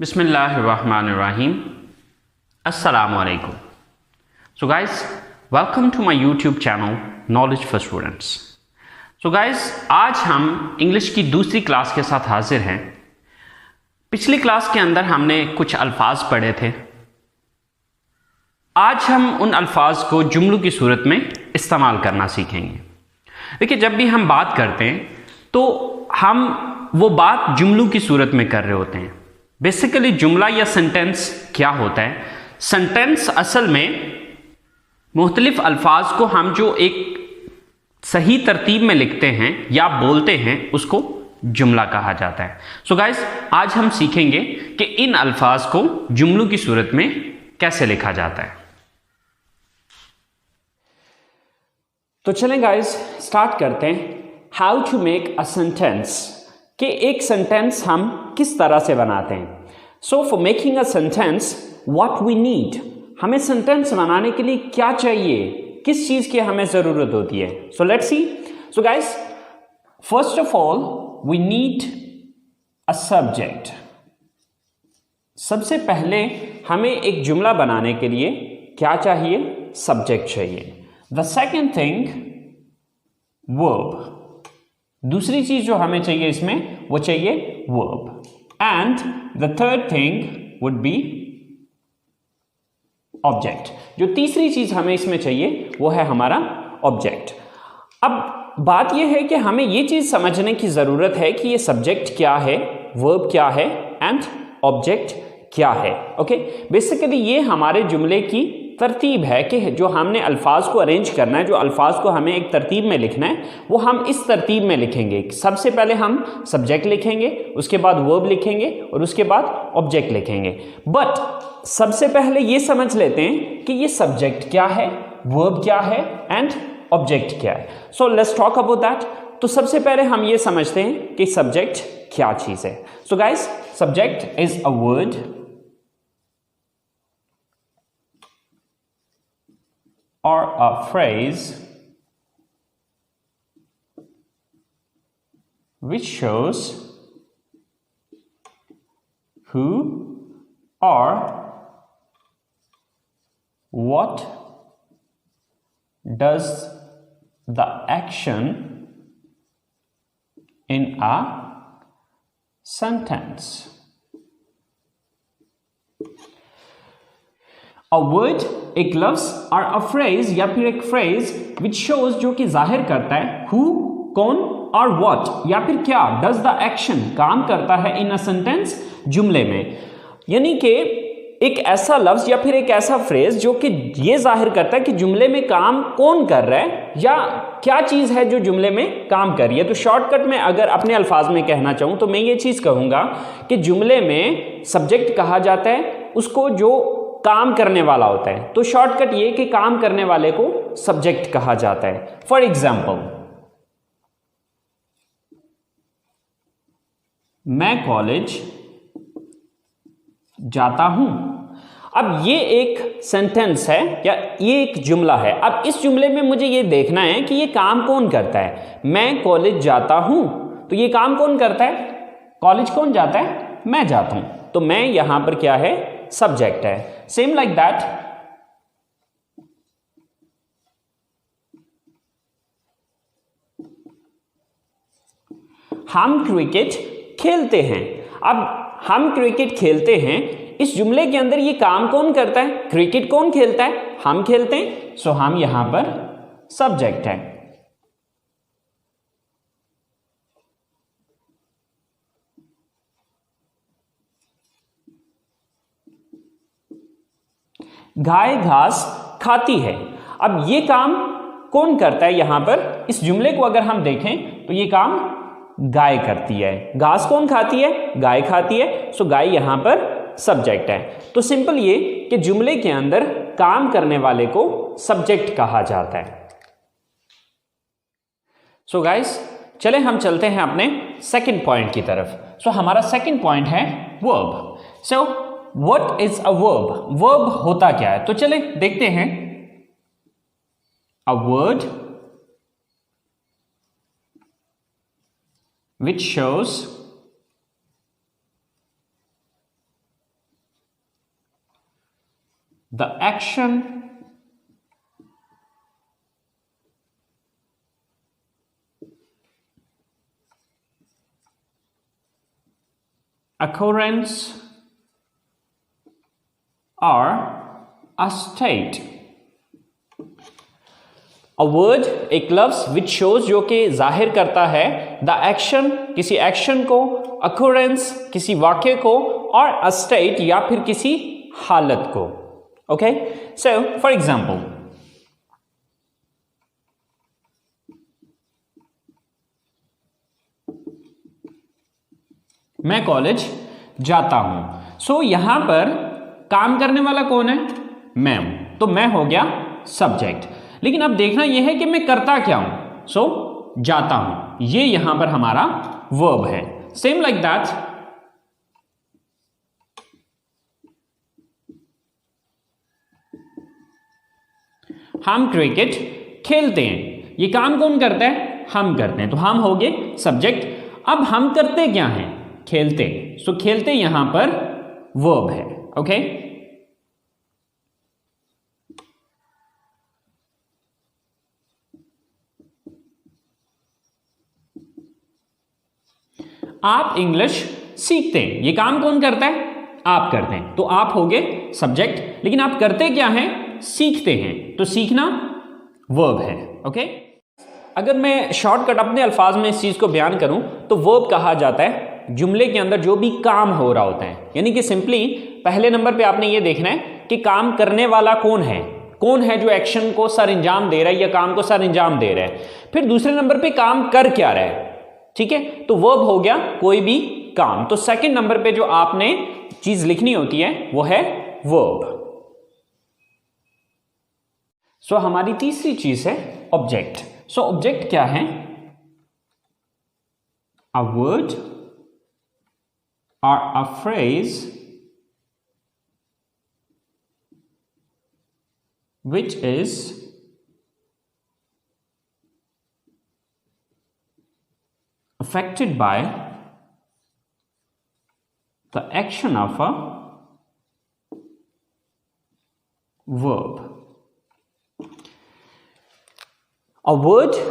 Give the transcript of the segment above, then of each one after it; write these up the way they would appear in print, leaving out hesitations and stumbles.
Bismillahirrahmanirrahim. Assalamu alaikum. So guys, welcome to my YouTube channel Knowledge for Students. So guys, आज हम English की दूसरी class के साथ हाजिर हैं. पिछली क्लास के अंदर हमने कुछ अल्फाज पढ़े थे. आज हम उन अल्फाज को जुमलों की सूरत में इस्तेमाल करना सीखेंगे. देखिए, जब भी हम बात करते हैं तो हम वो बात जुमलों की सूरत में कर रहे होते हैं. बेसिकली जुमला या सेंटेंस क्या होता है? सेंटेंस असल में मुख्तलिफ अल्फाज को हम जो एक सही तरतीब में लिखते हैं या बोलते हैं उसको जुमला कहा जाता है. सो गाइस, आज हम सीखेंगे कि इन अल्फाज को जुमलों की सूरत में कैसे लिखा जाता है. तो चलें गाइस, स्टार्ट करते हैं. How to make a sentence, कि एक सेंटेंस हम किस तरह से बनाते हैं. So for making a sentence what we need, हमें सेंटेंस बनाने के लिए क्या चाहिए, किस चीज की हमें जरूरत होती है. So let's see. So guys, first of all we need a subject. सबसे पहले हमें एक जुमला बनाने के लिए क्या चाहिए? सब्जेक्ट चाहिए. The second thing verb. दूसरी चीज जो हमें चाहिए इसमें वो चाहिए verb. And the third thing would be object. जो तीसरी चीज हमें इसमें चाहिए वो है हमारा ऑब्जेक्ट. अब बात यह है कि हमें ये चीज समझने की जरूरत है कि ये सब्जेक्ट क्या है, वर्ब क्या है एंड ऑब्जेक्ट क्या है. ओके, बेसिकली ये हमारे जुमले की तरतीब है कि जो हमने अल्फाज को अरेंज करना है, जो अल्फाज को हमें एक तरतीब में लिखना है वो हम इस तरतीब में लिखेंगे. सबसे पहले हम सब्जेक्ट लिखेंगे, उसके बाद वर्ब लिखेंगे और उसके बाद ऑब्जेक्ट लिखेंगे. बट सबसे पहले ये समझ लेते हैं कि ये सब्जेक्ट क्या है, वर्ब क्या है एंड ऑब्जेक्ट क्या है. So let's talk about that. तो सबसे पहले हम ये समझते हैं कि सब्जेक्ट क्या चीज है. So guys, subject is a word or a phrase which shows who or what does the action in a sentence. A word, एक लफ्ज और अ फ्रेज या फिर एक फ्रेज विच शोज, जो कि जाहिर करता है हु, कौन, और व्हाट या फिर क्या, डज द एक्शन, काम करता है इन अ सेंटेंस, जुमले में. यानी कि एक ऐसा लफ्ज या फिर एक ऐसा फ्रेज जो कि ये जाहिर करता है कि जुमले में काम कौन कर रहा है या क्या चीज है जो जुमले में काम कर रही है. तो शॉर्टकट में अगर अपने अल्फाज में कहना चाहूं तो मैं ये चीज कहूंगा कि जुमले में सब्जेक्ट कहा जाता है उसको जो काम करने वाला होता है. तो शॉर्टकट ये कि काम करने वाले को सब्जेक्ट कहा जाता है. फॉर एग्जाम्पल, मैं कॉलेज जाता हूं. अब ये एक सेंटेंस है या ये एक जुमला है. अब इस जुमले में मुझे ये देखना है कि ये काम कौन करता है. मैं कॉलेज जाता हूं, तो ये काम कौन करता है? कॉलेज कौन जाता है? मैं जाता हूं. तो मैं यहां पर क्या है? सब्जेक्ट है. सेम लाइक दैट, हम क्रिकेट खेलते हैं. अब हम क्रिकेट खेलते हैं, इस जुमले के अंदर ये काम कौन करता है? क्रिकेट कौन खेलता है? हम खेलते हैं. सो हम यहां पर सब्जेक्ट है. गाय घास खाती है. अब ये काम कौन करता है? यहां पर इस जुमले को अगर हम देखें तो ये काम गाय करती है. घास कौन खाती है? गाय खाती है. सो गाय यहां पर सब्जेक्ट है. तो सिंपल ये कि जुमले के अंदर काम करने वाले को सब्जेक्ट कहा जाता है. सो गाइस, चले हम चलते हैं अपने सेकंड पॉइंट की तरफ. सो हमारा सेकंड पॉइंट है verb. So what is a verb? Verb होता क्या है? तो चले देखते हैं. A word which shows the action occurrence or a state. A word एक लफ्ज which shows जो कि जाहिर करता है the action किसी एक्शन को, occurrence किसी वाक्य को और a state या फिर किसी हालत को. Okay, so for example, मैं कॉलेज जाता हूं. सो यहां पर काम करने वाला कौन है? मैं हूं. तो मैं हो गया सब्जेक्ट. लेकिन अब देखना यह है कि मैं करता क्या हूं. सो जाता हूं, ये यहां पर हमारा वर्ब है. सेम लाइक दैट, हम क्रिकेट खेलते हैं. ये काम कौन करता है? हम करते हैं. तो हम हो गए सब्जेक्ट. अब हम करते क्या हैं? खेलते. सो खेलते यहां पर वर्ब है. ओके, आप इंग्लिश सीखते हैं. ये काम कौन करता है? आप करते हैं. तो आप हो गए सब्जेक्ट. लेकिन आप करते क्या हैं? सीखते हैं. तो सीखना वर्ब है. ओके, अगर मैं शॉर्टकट अपने अल्फाज में इस चीज को बयान करूं तो वर्ब कहा जाता है जुमले के अंदर जो भी काम हो रहा होता है. यानी कि सिंपली पहले नंबर पे आपने ये देखना है कि काम करने वाला कौन है. कौन है जो एक्शन को सर अंजाम दे रहा है या काम को सर अंजाम दे रहा है. फिर दूसरे नंबर पे काम कर क्या रहा है. ठीक है, तो वर्ब हो गया कोई भी काम. तो सेकंड नंबर पे जो आपने चीज लिखनी होती है वो है वर्ब. सो हमारी तीसरी चीज है ऑब्जेक्ट. सो ऑब्जेक्ट क्या है? A word or a phrase which is affected by the action of a verb. A word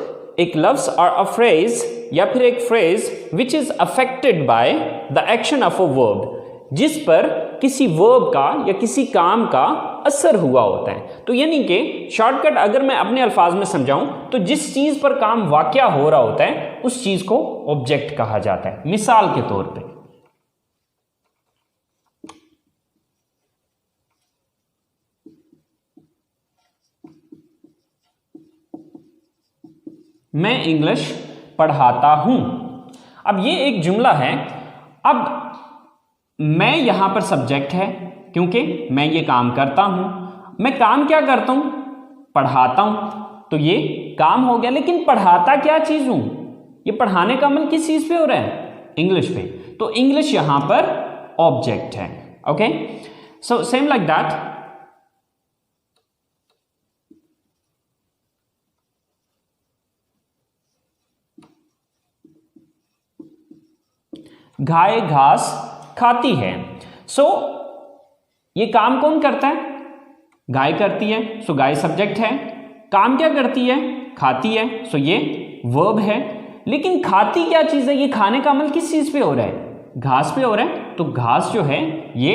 एक लफ्ज और अ फ्रेज या फिर एक phrase which is affected by the action of a verb, जिस पर किसी वर्ब का या किसी काम का असर हुआ होता है. तो यानी कि शॉर्टकट अगर मैं अपने अल्फाज में समझाऊं तो जिस चीज पर काम वाकया हो रहा होता है उस चीज को ऑब्जेक्ट कहा जाता है. मिसाल के तौर पे मैं इंग्लिश पढ़ाता हूं. अब ये एक जुमला है. अब मैं यहां पर सब्जेक्ट है क्योंकि मैं ये काम करता हूं. मैं काम क्या करता हूं? पढ़ाता हूं. तो ये काम हो गया. लेकिन पढ़ाता क्या चीज हूं? ये पढ़ाने का अमल किस चीज पे हो रहा है? इंग्लिश पे. तो इंग्लिश यहां पर ऑब्जेक्ट है. Okay, so same like that, गाय घास खाती है. सो ये काम कौन करता है? गाय करती है. सो गाय सब्जेक्ट है. काम क्या करती है? खाती है. सो ये वर्ब है. लेकिन खाती क्या चीज है? ये खाने का अमल किस चीज पे हो रहा है? घास पे हो रहा है. तो घास जो है ये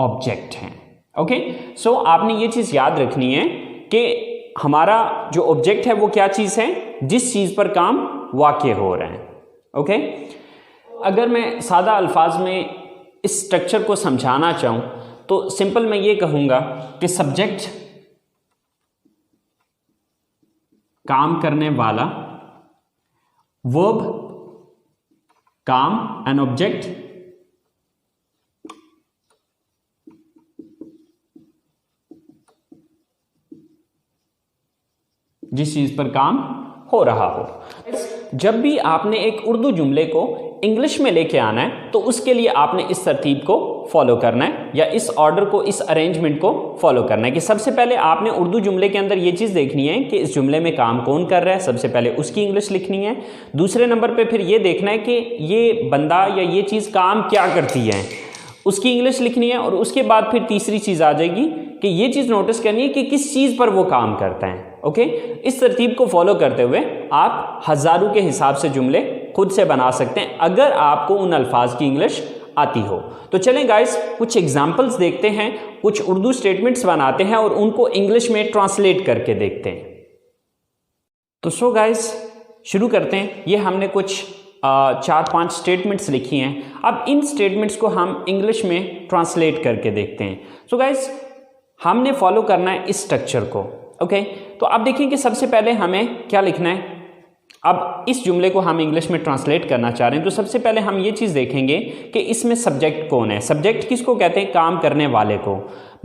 ऑब्जेक्ट है. ओके, सो आपने ये चीज याद रखनी है कि हमारा जो ऑब्जेक्ट है वो क्या चीज है? जिस चीज पर काम वाक़या हो रहा है. ओके, अगर मैं सादा अल्फाज में इस स्ट्रक्चर को समझाना चाहूं तो सिंपल मैं ये कहूंगा कि सब्जेक्ट काम करने वाला, वर्ब काम, एन ऑब्जेक्ट जिस चीज पर काम हो रहा हो. जब भी आपने एक उर्दू जुमले को इंग्लिश में लेके आना है तो उसके लिए आपने इस तरतीब को फॉलो करना है या इस ऑर्डर को, इस अरेंजमेंट को फॉलो करना है कि सबसे पहले आपने उर्दू जुमले के अंदर ये चीज़ देखनी है कि इस जुमले में काम कौन कर रहा है. सबसे पहले उसकी इंग्लिश लिखनी है. दूसरे नंबर पे फिर ये देखना है कि ये बंदा या ये चीज़ काम क्या करती है, उसकी इंग्लिश लिखनी है. और उसके बाद फिर तीसरी चीज़ आ जाएगी कि ये चीज़ नोटिस करनी है कि किस चीज़ पर वो काम करता है। ओके, इस तरतीब को फॉलो करते हुए आप हज़ारों के हिसाब से जुमले खुद से बना सकते हैं अगर आपको उन अल्फाज की इंग्लिश आती हो। तो चलें गाइस, कुछ एग्जाम्पल्स देखते हैं, कुछ उर्दू स्टेटमेंट्स बनाते हैं और उनको इंग्लिश में ट्रांसलेट करके देखते हैं। तो सो गाइस शुरू करते हैं। ये हमने कुछ 4-5 स्टेटमेंट्स लिखी हैं। अब इन स्टेटमेंट्स को हम इंग्लिश में ट्रांसलेट करके देखते हैं। सो गाइस हमने फॉलो करना है इस स्ट्रक्चर को। ओके, तो अब देखिए कि सबसे पहले हमें क्या लिखना है। अब इस जुमले को हम इंग्लिश में ट्रांसलेट करना चाह रहे हैं, तो सबसे पहले हम ये चीज़ देखेंगे कि इसमें सब्जेक्ट कौन है। सब्जेक्ट किसको कहते हैं? काम करने वाले को।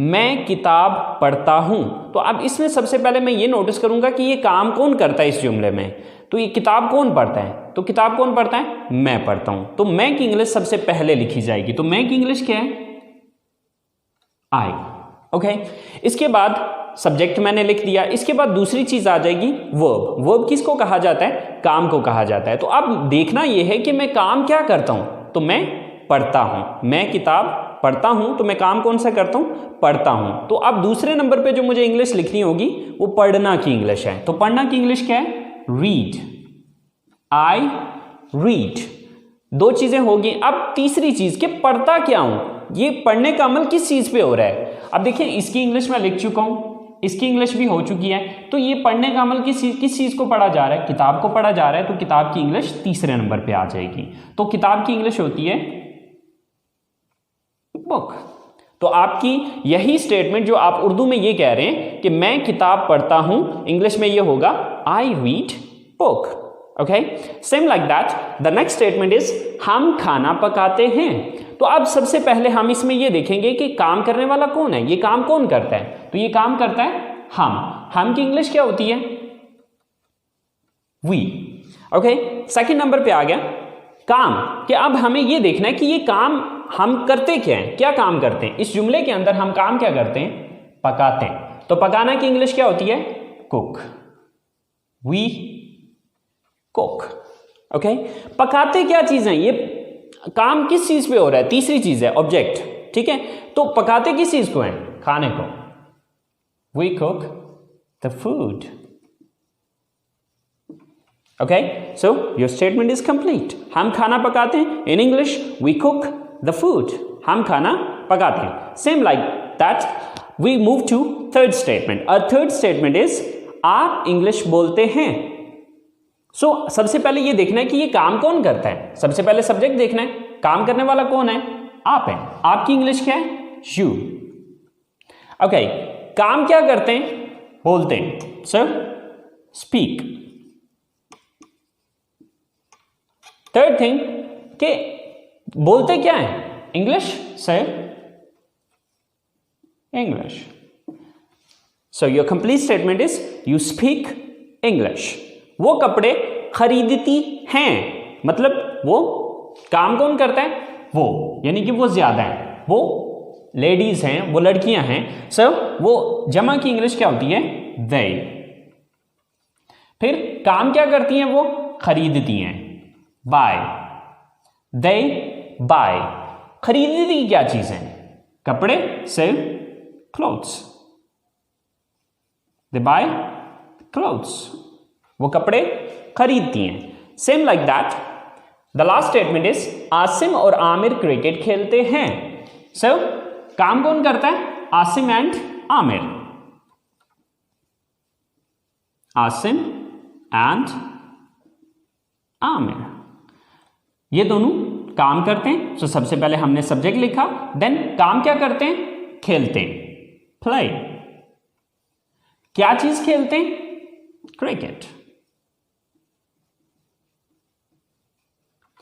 मैं किताब पढ़ता हूँ, तो अब इसमें सबसे पहले मैं ये नोटिस करूँगा कि ये काम कौन करता है इस जुमले में। तो ये किताब कौन पढ़ता है? तो किताब कौन पढ़ता है? मैं पढ़ता हूँ। तो मैं की इंग्लिश सबसे पहले लिखी जाएगी। तो मैं की इंग्लिश क्या है? आई। ओके, इसके बाद सब्जेक्ट मैंने लिख दिया। इसके बाद दूसरी चीज आ जाएगी वर्ब। वर्ब किसको कहा जाता है? काम को कहा जाता है। तो अब देखना यह है कि मैं काम क्या करता हूं। तो मैं पढ़ता हूं। मैं किताब पढ़ता हूं, तो मैं काम कौन सा करता हूं? पढ़ता हूं। तो अब दूसरे नंबर पे जो मुझे इंग्लिश लिखनी होगी वो पढ़ना की इंग्लिश है। तो पढ़ना की इंग्लिश क्या है? रीड। I read. दो चीजें होगी। अब तीसरी चीज कि पढ़ता क्या हूं, ये पढ़ने का अमल किस चीज पे हो रहा है। अब देखिए इसकी इंग्लिश में लिख चुका हूं, इसकी इंग्लिश भी हो चुकी है। तो ये पढ़ने का अमल किस चीज को पढ़ा जा रहा है? किताब को पढ़ा जा रहा है। तो किताब की इंग्लिश तीसरे नंबर पे आ जाएगी। तो किताब की इंग्लिश होती है बुक। तो आपकी यही स्टेटमेंट जो आप उर्दू में ये कह रहे हैं कि मैं किताब पढ़ता हूं, इंग्लिश में ये होगा I read book. Okay, same like that the next statement is हम खाना पकाते हैं। तो अब सबसे पहले हम इसमें ये देखेंगे कि काम करने वाला कौन है, ये काम कौन करता है। तो ये काम करता है हम की इंग्लिश क्या होती है? वी। ओके, सेकंड नंबर पे आ गया काम। कि अब हमें ये देखना है कि ये काम हम करते क्या हैं, क्या काम करते हैं। इस जुमले के अंदर हम काम क्या करते हैं? पकाते हैं। तो पकाना की इंग्लिश क्या होती है? कुक। We cook. ओके, पकाते क्या चीज है? ये काम किस चीज पे हो रहा है? तीसरी चीज है ऑब्जेक्ट। ठीक है, तो पकाते किस चीज को है? खाने को। We cook the food. Okay, so your statement is complete. हम खाना पकाते हैं। In English we cook the food. हम खाना पकाते हैं। Same like that we move to third statement. और थर्ड स्टेटमेंट इज आप इंग्लिश बोलते हैं। सो सबसे पहले ये देखना है कि ये काम कौन करता है। सबसे पहले सब्जेक्ट देखना है, काम करने वाला कौन है? आप है। आपकी इंग्लिश क्या है? यू। ओके, काम क्या करते हैं? बोलते हैं। Sir speak. थर्ड थिंग कि बोलते क्या है? English. Sir English. So your complete statement is you speak English. वो कपड़े खरीदती हैं, मतलब वो काम कौन करता है? वो, यानी कि वो ज्यादा है, वो लेडीज हैं, वो लड़कियां हैं। सो वो जमा की इंग्लिश क्या होती है? they। फिर काम क्या करती हैं? वो खरीदती हैं, buy। they buy। खरीदती क्या चीज है? कपड़े। sell clothes। they buy clothes। वो कपड़े खरीदती हैं। Same like that the last statement is Asim और आमिर क्रिकेट खेलते हैं। सो काम कौन करता है? आसिम एंड आमिर। आसिम एंड आमिर, ये दोनों काम करते हैं। सो सबसे पहले हमने सब्जेक्ट लिखा, देन काम क्या करते हैं? खेलते हैं, प्ले। क्या चीज खेलते हैं? Cricket.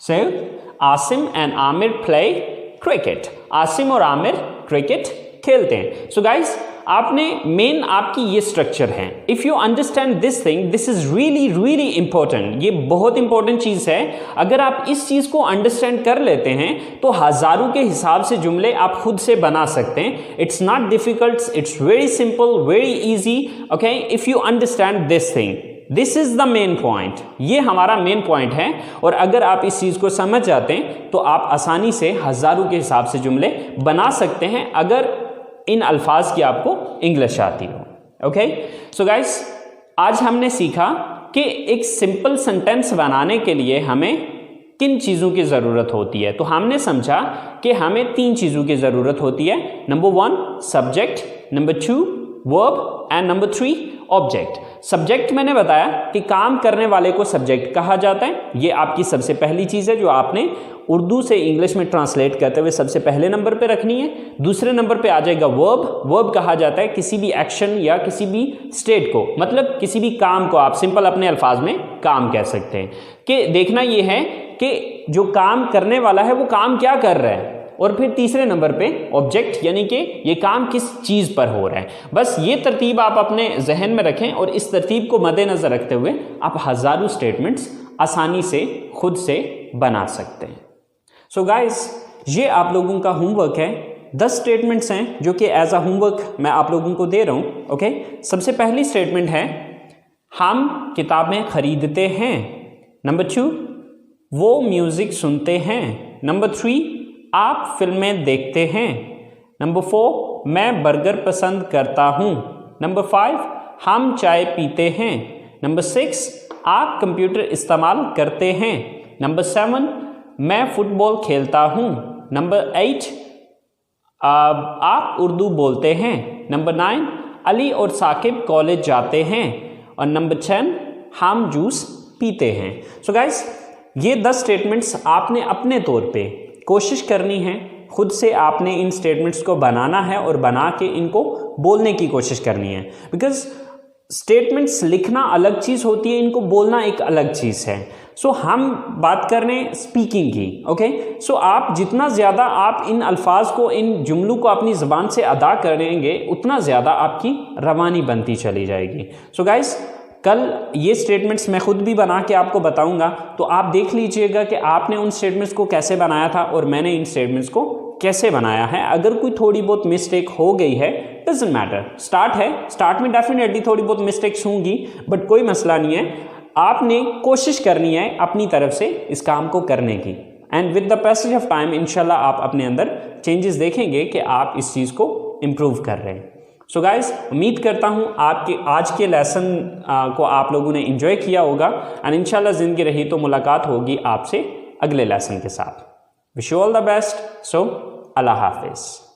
So, Asim and Aamir play cricket. Asim और आमिर क्रिकेट खेलते हैं। सो गाइस, आपने मेन आपकी ये स्ट्रक्चर है। If you understand this thing, this is really really important. ये बहुत इंपॉर्टेंट चीज है। अगर आप इस चीज को अंडरस्टैंड कर लेते हैं तो हजारों के हिसाब से जुमले आप खुद से बना सकते हैं। It's not difficult, it's very simple, very easy. Okay, if you understand this thing, this is the main point. ये हमारा मेन पॉइंट है। और अगर आप इस चीज को समझ जाते हैं तो आप आसानी से हजारों के हिसाब से जुमले बना सकते हैं। अगर इन अल्फाज की आपको इंग्लिश आती हो। ओके, सो गाइस आज हमने सीखा कि एक सिंपल सेंटेंस बनाने के लिए हमें किन चीज़ों की ज़रूरत होती है। तो हमने समझा कि हमें 3 चीज़ों की ज़रूरत होती है। Number 1 subject, number 2 verb and number 3 object. Subject मैंने बताया कि काम करने वाले को सब्जेक्ट कहा जाता है। ये आपकी सबसे पहली चीज़ है जो आपने उर्दू से इंग्लिश में ट्रांसलेट करते हुए सबसे पहले नंबर पे रखनी है। दूसरे नंबर पे आ जाएगा वर्ब। वर्ब कहा जाता है किसी भी एक्शन या किसी भी स्टेट को, मतलब किसी भी काम को आप सिंपल अपने अल्फाज में काम कह सकते हैं। कि देखना ये है कि जो काम करने वाला है वो काम क्या कर रहा है। और फिर तीसरे नंबर पे ऑब्जेक्ट, यानी कि ये काम किस चीज़ पर हो रहा है। बस ये तरतीब आप अपने जहन में रखें और इस तरतीब को मद्देनज़र रखते हुए आप हज़ारों स्टेटमेंट्स आसानी से खुद से बना सकते हैं। सो गाइस, ये आप लोगों का होमवर्क है। 10 स्टेटमेंट्स हैं जो कि एज अ होमवर्क मैं आप लोगों को दे रहा हूँ। ओके, सबसे पहली स्टेटमेंट है हम किताबें खरीदते हैं। नंबर 2 वो म्यूज़िक सुनते हैं। नंबर 3 आप फिल्में देखते हैं। नंबर 4 मैं बर्गर पसंद करता हूँ। नंबर 5 हम चाय पीते हैं। नंबर 6 आप कंप्यूटर इस्तेमाल करते हैं। नंबर 7 मैं फुटबॉल खेलता हूँ। नंबर 8 आप उर्दू बोलते हैं। नंबर 9 अली और साकिब कॉलेज जाते हैं। और नंबर 10 हम जूस पीते हैं। सो गाइस, ये 10 स्टेटमेंट्स आपने अपने तौर पे कोशिश करनी है, खुद से आपने इन स्टेटमेंट्स को बनाना है और बना के इनको बोलने की कोशिश करनी है। बिकॉज स्टेटमेंट्स लिखना अलग चीज़ होती है, इनको बोलना एक अलग चीज़ है। सो हम बात कर रहे हैं स्पीकिंग की। ओके, सो आप जितना ज़्यादा आप इन अल्फाज को, इन जुमलों को अपनी ज़बान से अदा करेंगे उतना ज़्यादा आपकी रवानी बनती चली जाएगी। सो गाइस, कल ये स्टेटमेंट्स मैं खुद भी बना के आपको बताऊंगा, तो आप देख लीजिएगा कि आपने उन स्टेटमेंट्स को कैसे बनाया था और मैंने इन स्टेटमेंट्स को कैसे बनाया है। अगर कोई थोड़ी बहुत मिस्टेक हो गई है, डजंट मैटर, स्टार्ट है, स्टार्ट में डेफिनेटली थोड़ी बहुत मिस्टेक्स होंगी, बट कोई मसला नहीं है। आपने कोशिश करनी है अपनी तरफ से इस काम को करने की, and with the passage of time इंशाल्लाह आप अपने अंदर चेंजेस देखेंगे कि आप इस चीज़ को इम्प्रूव कर रहे हैं। सो गाइस, उम्मीद करता हूँ आपके आज के लेसन को आप लोगों ने एंजॉय किया होगा, एंड इंशाल्लाह ज़िंदगी रही तो मुलाकात होगी आपसे अगले लेसन के साथ। Wish you all the best. So अल्लाह हाफिज़।